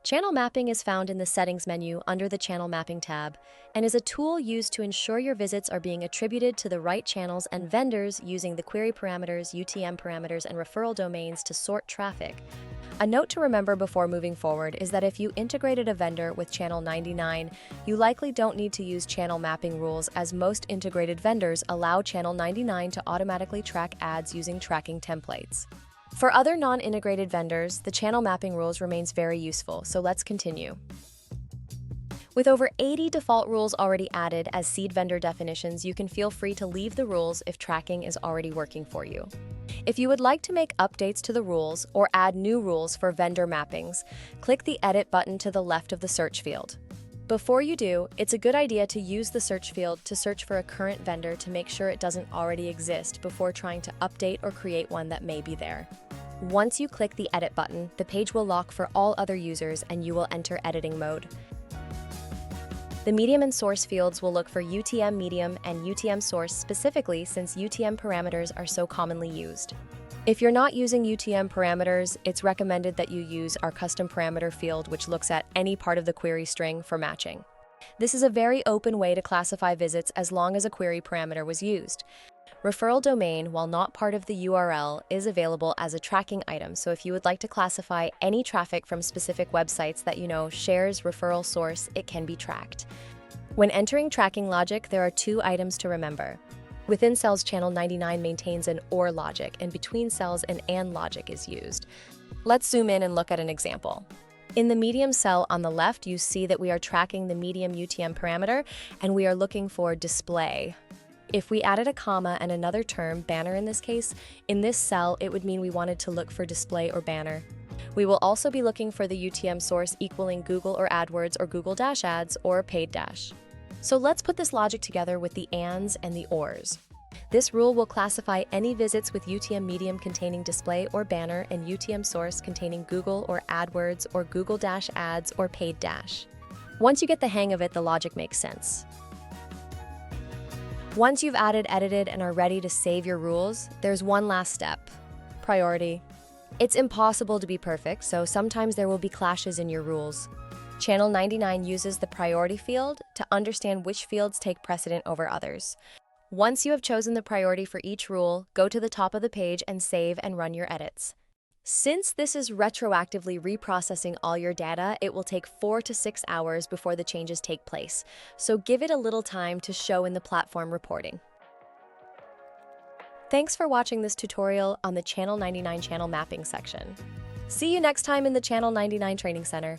Channel mapping is found in the Settings menu under the Channel Mapping tab and is a tool used to ensure your visits are being attributed to the right channels and vendors using the query parameters, UTM parameters, and referral domains to sort traffic. A note to remember before moving forward is that if you integrated a vendor with Channel 99, you likely don't need to use channel mapping rules, as most integrated vendors allow Channel 99 to automatically track ads using tracking templates. For other non-integrated vendors, the channel mapping rules remains very useful, so let's continue. With over 80 default rules already added as seed vendor definitions, you can feel free to leave the rules if tracking is already working for you. If you would like to make updates to the rules or add new rules for vendor mappings, click the Edit button to the left of the search field. Before you do, it's a good idea to use the search field to search for a current vendor to make sure it doesn't already exist before trying to update or create one that may be there. Once you click the Edit button, the page will lock for all other users and you will enter editing mode. The medium and source fields will look for UTM medium and UTM source specifically, since UTM parameters are so commonly used. If you're not using UTM parameters, it's recommended that you use our custom parameter field, which looks at any part of the query string for matching. This is a very open way to classify visits as long as a query parameter was used. Referral domain, while not part of the URL, is available as a tracking item, so if you would like to classify any traffic from specific websites that you know shares referral source, it can be tracked. When entering tracking logic, there are two items to remember. Within cells, Channel 99 maintains an OR logic, and between cells, an AND logic is used. Let's zoom in and look at an example. In the medium cell on the left, you see that we are tracking the medium UTM parameter, and we are looking for display. If we added a comma and another term, banner in this case, in this cell, it would mean we wanted to look for display or banner. We will also be looking for the UTM source equaling Google or AdWords or Google Dash Ads or Paid Dash. So let's put this logic together with the ANDs and the ORs. This rule will classify any visits with UTM medium containing display or banner and UTM source containing Google or AdWords or Google Dash Ads or Paid Dash. Once you get the hang of it, the logic makes sense. Once you've added, edited, and are ready to save your rules, there's one last step: priority. It's impossible to be perfect, so sometimes there will be clashes in your rules. Channel 99 uses the priority field to understand which fields take precedent over others. Once you have chosen the priority for each rule, go to the top of the page and save and run your edits. Since this is retroactively reprocessing all your data, it will take 4 to 6 hours before the changes take place, so give it a little time to show in the platform reporting. Thanks for watching this tutorial on the Channel 99 channel mapping section. See you next time in the Channel 99 Training Center.